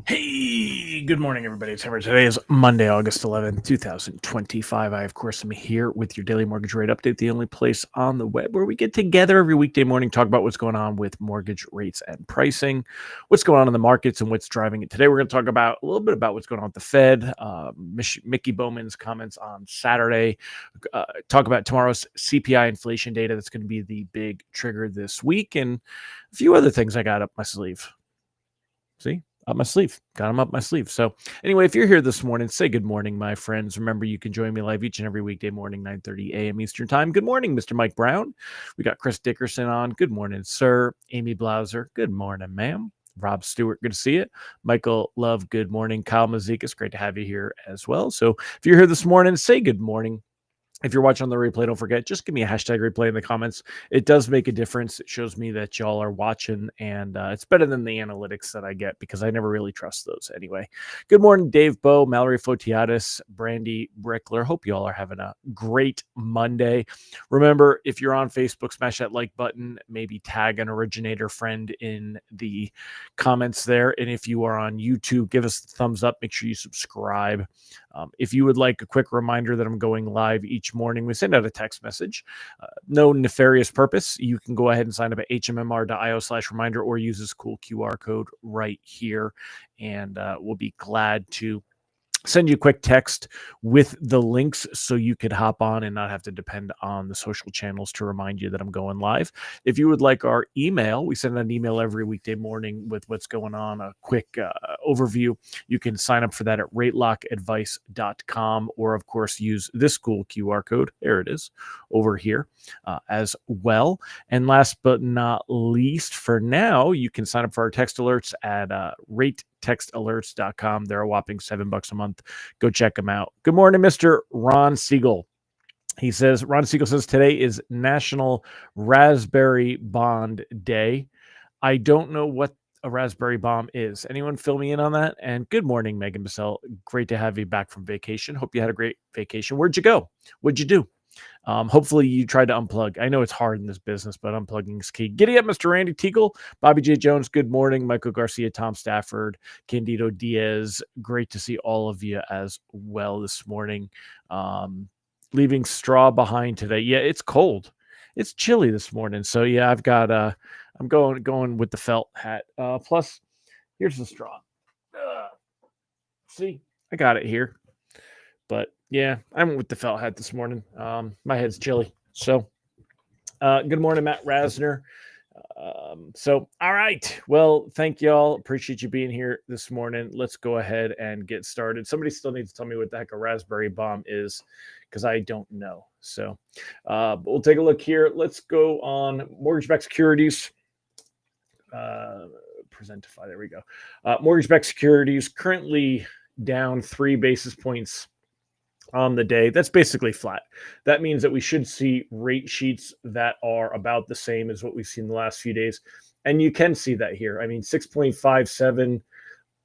Hey, good morning, everybody. It's Hammer. Today is Monday, August 11th, 2025. I, of course, am here with your daily mortgage rate update, the only place on the web where we get together every weekday morning, talk about what's going on with mortgage rates and pricing, what's going on in the markets, and what's driving it. Today, we're going to talk about a little bit about what's going on with the Fed, Mickey Bowman's comments on Saturday, talk about tomorrow's CPI inflation data that's going to be the big trigger this week, and a few other things I got up my sleeve. See? Up my sleeve. Got them up my sleeve. So anyway, if you're here this morning, say good morning, my friends. Remember, you can join me live each and every weekday morning, 9:30 a.m. Eastern Time. Good morning, Mr. Mike Brown. We got Chris Dickerson on. Good morning, sir. Amy Blauser. Good morning, ma'am. Rob Stewart, good to see you. Michael Love, good morning. Kyle Mazikas, great to have you here as well. So if you're here this morning, say good morning. If you're watching on the replay, don't forget, just give me a hashtag replay in the comments. It does make a difference. It shows me that y'all are watching, and it's better than the analytics that I get because I never really trust those anyway. Good morning, Dave Bow, Mallory Fotiadis, Brandy Brickler. Hope y'all are having a great Monday. Remember, if you're on Facebook, smash that like button, maybe tag an originator friend in the comments there. And if you are on YouTube, give us a thumbs up. Make sure you subscribe. If you would like a quick reminder that I'm going live each morning, we send out a text message. No nefarious purpose. You can go ahead and sign up at hmmr.io/reminder or use this cool QR code right here. And we'll be glad to send you a quick text with the links so you could hop on and not have to depend on the social channels to remind you that I'm going live. If you would like our email, we send an email every weekday morning with what's going on, a quick overview. You can sign up for that at ratelockadvice.com or, of course, use this cool QR code. There it is over here as well. And last but not least, for now, you can sign up for our text alerts at ratetextalerts.com. They're a whopping $7 a month. Go check them out. Good morning, Mr. Ron Siegel. Ron Siegel says today is National Raspberry Bond Day. I don't know what a raspberry bomb is. Anyone fill me in on that? And good morning, Megan Bissell. Great to have you back from vacation. Hope you had a great vacation. Where'd you go? What'd you do? Hopefully you tried to unplug. I know it's hard in this business, but unplugging is key. Giddy up, Mr. Randy Teagle, Bobby J. Jones. Good morning. Michael Garcia, Tom Stafford, Candido Diaz. Great to see all of you as well this morning. Leaving straw behind today. Yeah, it's cold. It's chilly this morning. So yeah, I've got I'm going with the felt hat. Plus, here's the straw. See, I got it here. But yeah, I went with the felt hat this morning. My head's chilly. So good morning, Matt Rasner. All right. Well, thank y'all. Appreciate you being here this morning. Let's go ahead and get started. Somebody still needs to tell me what the heck a raspberry bomb is because I don't know. So but we'll take a look here. Let's go on mortgage-backed securities. Presentify. There we go. Mortgage-backed securities currently down 3 basis points on the day. That's basically flat. That means that we should see rate sheets that are about the same as what we've seen the last few days. And you can see that here. I mean, 6.57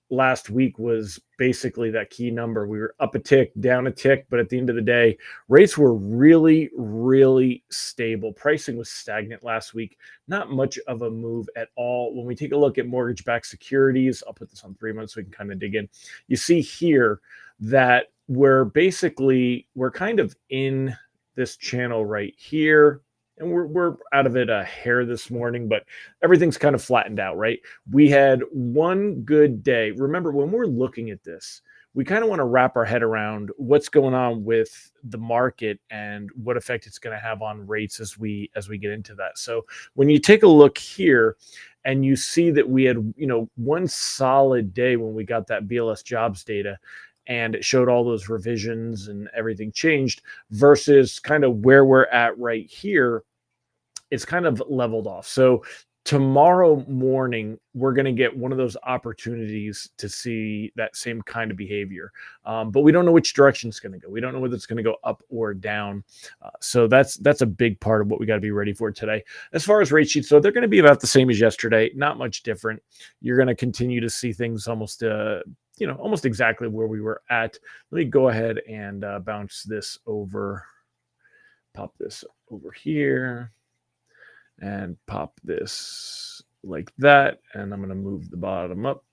last week was basically that key number. We were up a tick, down a tick, but at the end of the day, rates were really, really stable. Pricing was stagnant last week. Not much of a move at all. When we take a look at mortgage-backed securities, I'll put this on 3 months so we can kind of dig in. You see here that we're kind of in this channel right here, and we're out of it a hair this morning, but everything's kind of flattened out, right? We had one good day. Remember, when we're looking at this, we kind of want to wrap our head around what's going on with the market and what effect it's going to have on rates as we get into that. So when you take a look here and you see that we had, one solid day when we got that BLS jobs data, and it showed all those revisions and everything changed versus kind of where we're at right here, it's kind of leveled off. So tomorrow morning, we're going to get one of those opportunities to see that same kind of behavior. But we don't know which direction it's going to go. We don't know whether it's going to go up or down. So that's a big part of what we got to be ready for today. As far as rate sheets, so they're going to be about the same as yesterday, not much different. You're going to continue to see things almost exactly where we were at. Let me go ahead and bounce this over, pop this over here, and pop this like that. And I'm going to move the bottom up.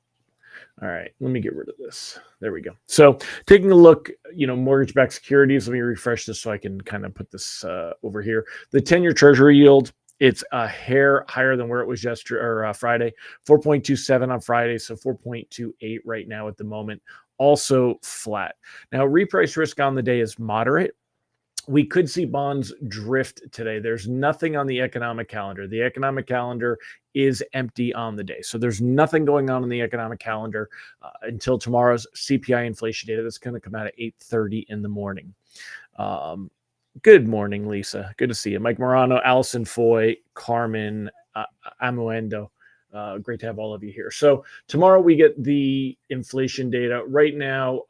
All right, let me get rid of this. There we go. So taking a look, mortgage-backed securities. Let me refresh this so I can kind of put this over here. The 10-year Treasury yield, it's a hair higher than where it was yesterday or Friday. 4.27 on Friday, so 4.28 right now at the moment. Also flat. Now, reprice risk on the day is moderate. We could see bonds drift today. There's nothing on the economic calendar. The economic calendar is empty on the day. So there's nothing going on in the economic calendar until tomorrow's CPI inflation data that's going to come out at 8:30 in the morning. Good morning, Lisa. Good to see you. Mike Morano, Allison Foy, Carmen Amuendo. Great to have all of you here. So tomorrow we get the inflation data. Right now,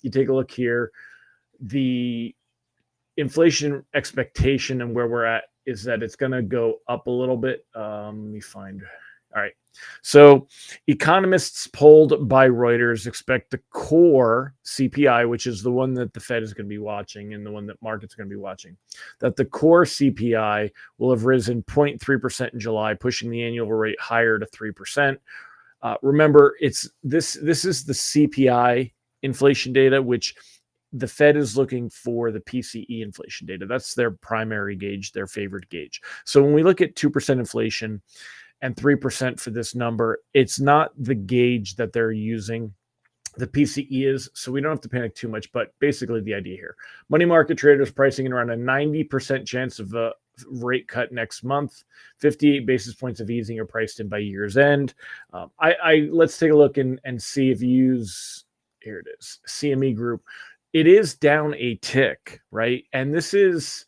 you take a look here. The inflation expectation and where we're at is that it's going to go up a little bit. Let me find. All right. So economists polled by Reuters expect the core CPI, which is the one that the Fed is going to be watching and the one that markets are going to be watching, that the core CPI will have risen 0.3% in July, pushing the annual rate higher to 3%. Remember, this is the CPI inflation data, which the Fed is looking for the PCE inflation data. That's their primary gauge, their favorite gauge. So when we look at 2% inflation and 3% for this number, it's not the gauge that they're using. The PCE is, so we don't have to panic too much, but basically the idea here. Money market traders pricing in around a 90% chance of a rate cut next month. 58 basis points of easing are priced in by year's end. Let's take a look and see if you use, here it is, CME Group. It is down a tick, right? And this is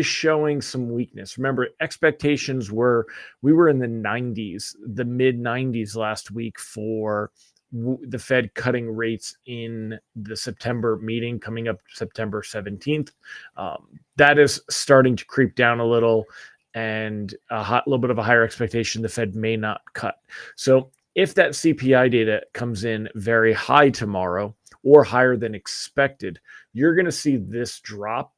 showing some weakness. Remember, expectations were we were in the 90s, the mid 90s last week for the Fed cutting rates in the September meeting coming up September 17th. That is starting to creep down a little, and a little bit of a higher expectation the Fed may not cut. So if that CPI data comes in very high tomorrow or higher than expected, you're going to see this drop.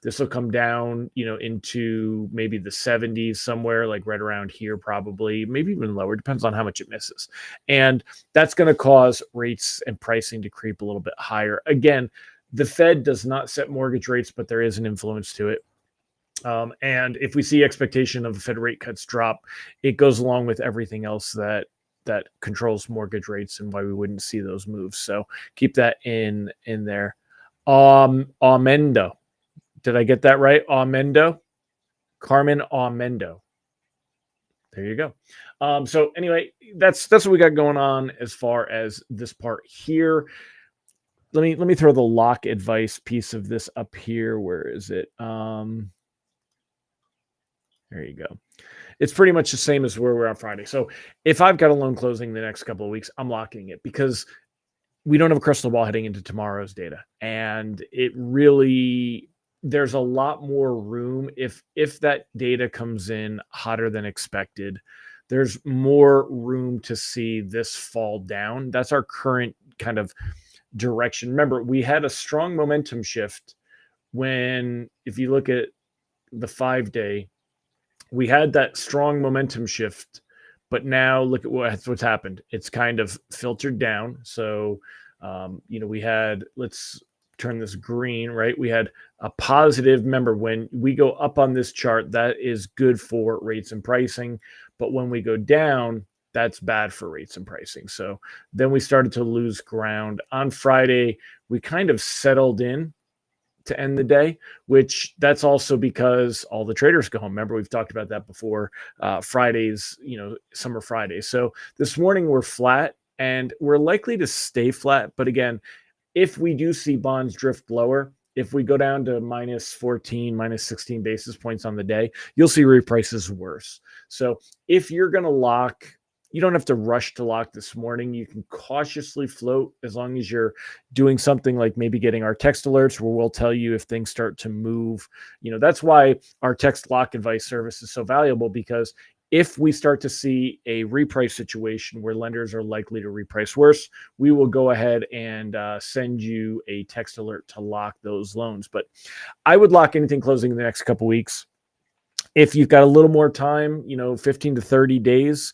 This will come down, into maybe the 70s somewhere, like right around here, probably, maybe even lower. Depends on how much it misses. And that's going to cause rates and pricing to creep a little bit higher. Again, the Fed does not set mortgage rates, but there is an influence to it. And if we see expectation of Fed rate cuts drop, it goes along with everything else that controls mortgage rates and why we wouldn't see those moves. So keep that in there. Aumendo. Did I get that right? Aumendo? Carmen Aumendo. There you go. So anyway, that's what we got going on as far as this part here. Let me throw the lock advice piece of this up here. Where is it? There you go. It's pretty much the same as where we're on Friday. So if I've got a loan closing the next couple of weeks, I'm locking it because we don't have a crystal ball heading into tomorrow's data. And it really, there's a lot more room if that data comes in hotter than expected. There's more room to see this fall down. That's our current kind of direction. Remember, we had a strong momentum shift when, if you look at the 5-day, we had that strong momentum shift, but now look at what's happened. It's kind of filtered down. So, we had, let's turn this green, right? We had a positive. Remember, when we go up on this chart, that is good for rates and pricing. But when we go down, that's bad for rates and pricing. So then we started to lose ground. On Friday, we kind of settled in to end the day, which that's also because all the traders go home. Remember, we've talked about that before. Fridays, summer Fridays. So this morning we're flat and we're likely to stay flat. But again, if we do see bonds drift lower, if we go down to minus 14, minus 16 basis points on the day, you'll see reprices worse. So if you're going to lock, you don't have to rush to lock this morning. You can cautiously float as long as you're doing something like maybe getting our text alerts where we'll tell you if things start to move. That's why our text lock advice service is so valuable, because if we start to see a reprice situation where lenders are likely to reprice worse, we will go ahead and send you a text alert to lock those loans. But I would lock anything closing in the next couple weeks. If you've got a little more time, 15 to 30 days,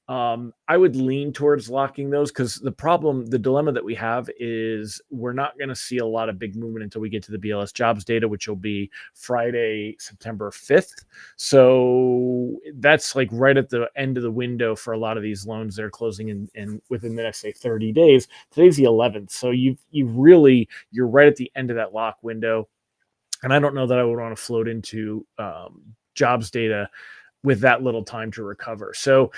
I would lean towards locking those, because the dilemma that we have is we're not going to see a lot of big movement until we get to the BLS jobs data, which will be Friday, September 5th. So that's like right at the end of the window for a lot of these loans that are closing in within the next, say, 30 days. Today's the 11th. So you're right at the end of that lock window. And I don't know that I would want to float into jobs data with that little time to recover. So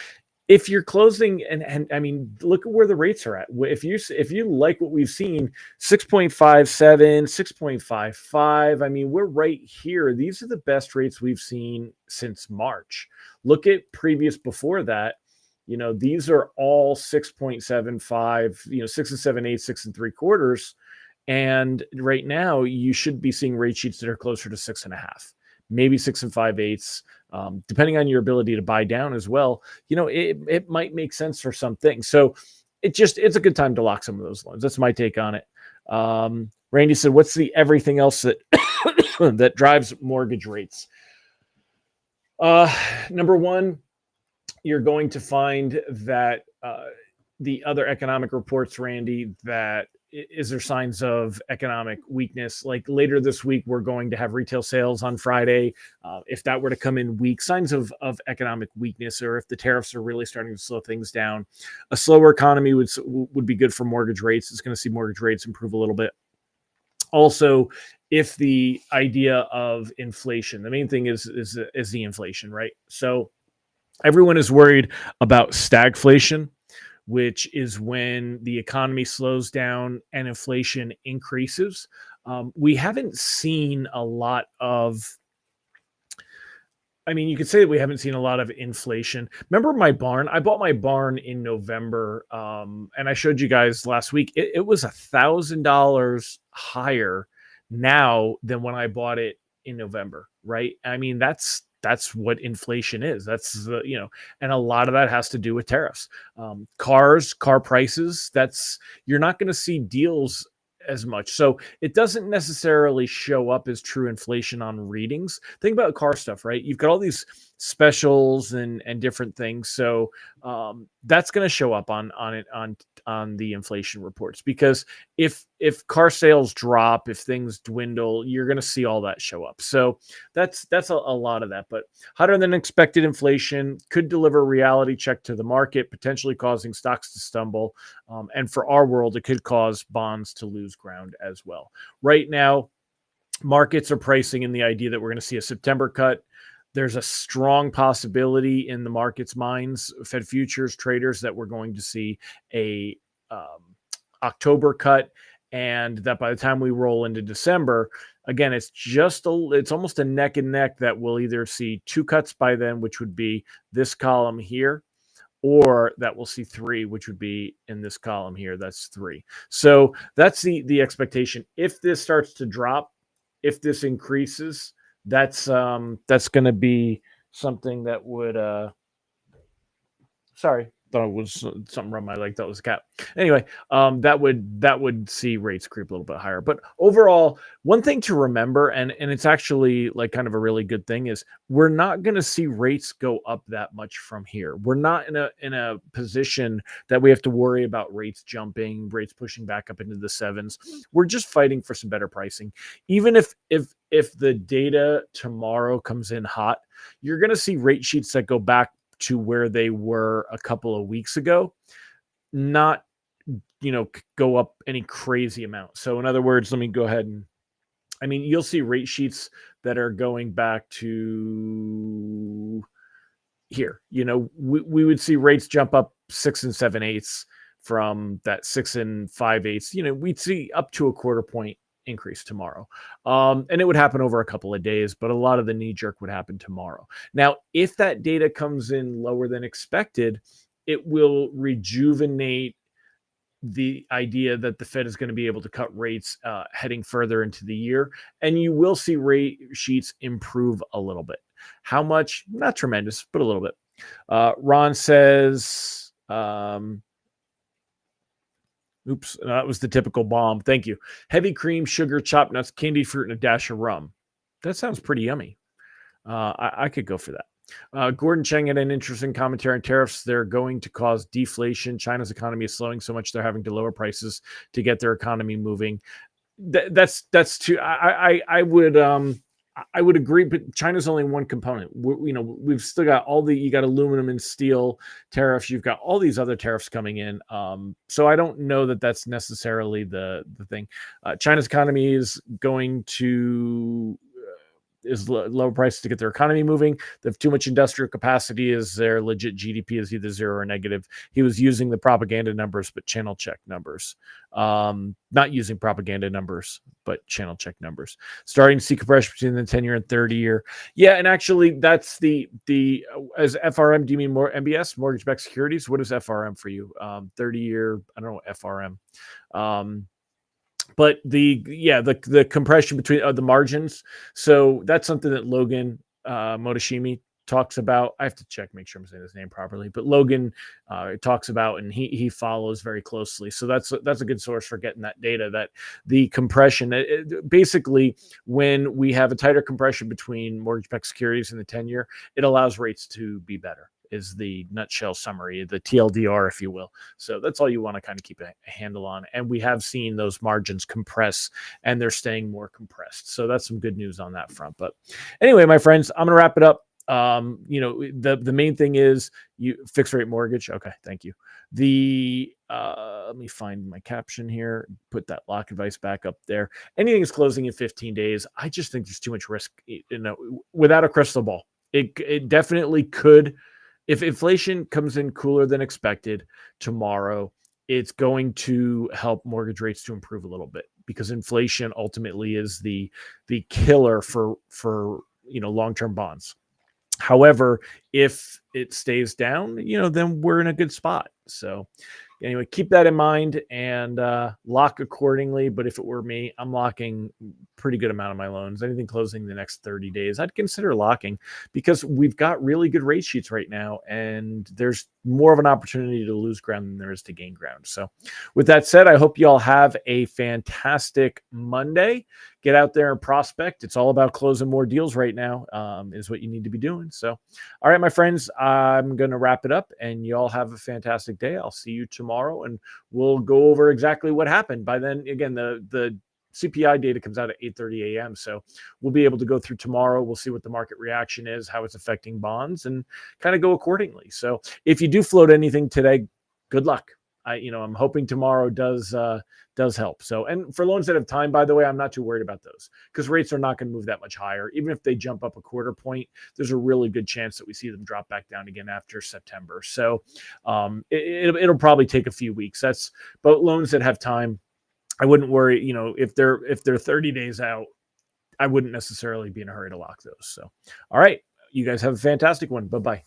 if you're closing, and I mean, look at where the rates are at. If you like what we've seen, 6.57, 6.55, I mean, we're right here. These are the best rates we've seen since March. Look at previous before that. These are all 6.75, 6 and 7/8, 6 and 3/4. And right now, you should be seeing rate sheets that are closer to 6.5, maybe 6 and 5/8. Depending on your ability to buy down as well, it might make sense for some things. So it's a good time to lock some of those loans. That's my take on it. Randy said, what's the everything else that that drives mortgage rates? Number one, you're going to find that the other economic reports, Randy, that is there signs of economic weakness? Like later this week, we're going to have retail sales on Friday. If that were to come in weak, signs of economic weakness, or if the tariffs are really starting to slow things down, a slower economy would be good for mortgage rates. It's going to see mortgage rates improve a little bit. Also, if the idea of inflation, the main thing is the inflation, right? So everyone is worried about stagflation, which is when the economy slows down and inflation increases. We haven't seen a lot of, I mean, you could say that we haven't seen a lot of inflation. Remember my barn? I bought my barn in November, and I showed you guys last week. It was $1,000 higher now than when I bought it in November, right? I mean, that's what inflation is. That's and a lot of that has to do with tariffs. Car prices. You're not going to see deals as much. So it doesn't necessarily show up as true inflation on readings. Think about car stuff, right? You've got all these specials and different things. So that's going to show up on the inflation reports, because if car sales drop, if things dwindle, you're going to see all that show up. So that's a lot of that. But hotter than expected inflation could deliver a reality check to the market, potentially causing stocks to stumble. And for our world, it could cause bonds to lose ground as well. Right now, markets are pricing in the idea that we're going to see a September cut. There's a strong possibility in the market's minds, Fed futures traders, that we're going to see a October cut, and that by the time we roll into December, again, it's almost a neck and neck that we'll either see 2 cuts by then, which would be this column here, or that we'll see 3, which would be in this column here. That's 3. So that's the expectation. If this starts to drop, if this increases, that's going to be something that would sorry, thought it was something around my leg. That was a cat. Anyway, that would see rates creep a little bit higher. But overall, one thing to remember, and it's actually like kind of a really good thing, is we're not going to see rates go up that much from here. We're not in a position that we have to worry about rates jumping, rates pushing back up into the 7s. We're just fighting for some better pricing. Even if the data tomorrow comes in hot, you're going to see rate sheets that go back to where they were a couple of weeks ago, not go up any crazy amount. So in other words, let me go ahead and, I mean, you'll see rate sheets that are going back to here. We would see rates jump up 6 and 7/8 from that 6 and 5/8. We'd see up to a quarter point increase tomorrow. And it would happen over a couple of days, but a lot of the knee jerk would happen tomorrow. Now, if that data comes in lower than expected, it will rejuvenate the idea that the Fed is going to be able to cut rates heading further into the year, and you will see rate sheets improve a little bit. How much? Not tremendous, but a little bit. Ron says, oops, that was the typical bomb. Thank you. Heavy cream, sugar, chopped nuts, candied fruit, and a dash of rum. That sounds pretty yummy. I could go for that. Gordon Cheng had an interesting commentary on tariffs. They're going to cause deflation. China's economy is slowing so much they're having to lower prices to get their economy moving. That's too. I would agree, but China's only one component. We've still got you got aluminum and steel tariffs. You've got all these other tariffs coming in. So I don't know that that's necessarily the thing. China's economy is going to lower prices to get their economy moving. They have too much industrial capacity as their legit GDP is either zero or negative. He was using the propaganda numbers, but channel check numbers. Not using propaganda numbers, but channel check numbers. Starting to see compression between the 10-year and 30-year. Yeah, and actually that's the as FRM, do you mean more MBS, mortgage-backed securities? What is FRM for you? 30-year, I don't know, FRM. But the compression between the margins. So that's something that Logan Motoshimi talks about. I have to check, make sure I'm saying his name properly. But Logan talks about, and he follows very closely. So that's a good source for getting that data. That the compression, basically, when we have a tighter compression between mortgage-backed securities and the 10-year, it allows rates to be better. Is the nutshell summary, the TLDR, if you will. So that's all you want to kind of keep a handle on. And we have seen those margins compress, and they're staying more compressed. So that's some good news on that front. But anyway, my friends, I'm going to wrap it up. The main thing is fixed rate mortgage. Okay, thank you. Let me find my caption here. Put that lock advice back up there. Anything is closing in 15 days. I just think there's too much risk. Without a crystal ball, it definitely could. If inflation comes in cooler than expected tomorrow, it's going to help mortgage rates to improve a little bit because inflation ultimately is the killer for long-term bonds. However, if it stays down, then we're in a good spot. So anyway, keep that in mind and lock accordingly. But if it were me, I'm locking pretty good amount of my loans. Anything closing the next 30 days, I'd consider locking because we've got really good rate sheets right now. And there's more of an opportunity to lose ground than there is to gain ground. So with that said, I hope you all have a fantastic Monday. Get out there and prospect. It's all about closing more deals right now, is what you need to be doing. So, all right, my friends, I'm going to wrap it up and you all have a fantastic day. I'll see you tomorrow and we'll go over exactly what happened. By then, again, the CPI data comes out at 8:30 a.m. So we'll be able to go through tomorrow. We'll see what the market reaction is, how it's affecting bonds, and kind of go accordingly. So if you do float anything today, good luck. I'm hoping tomorrow does help. So, and for loans that have time, by the way, I'm not too worried about those because rates are not going to move that much higher. Even if they jump up a quarter point, there's a really good chance that we see them drop back down again after September. So it'll probably take a few weeks. But loans that have time, I wouldn't worry. If they're 30 days out, I wouldn't necessarily be in a hurry to lock those. So, all right, you guys have a fantastic one. Bye-bye.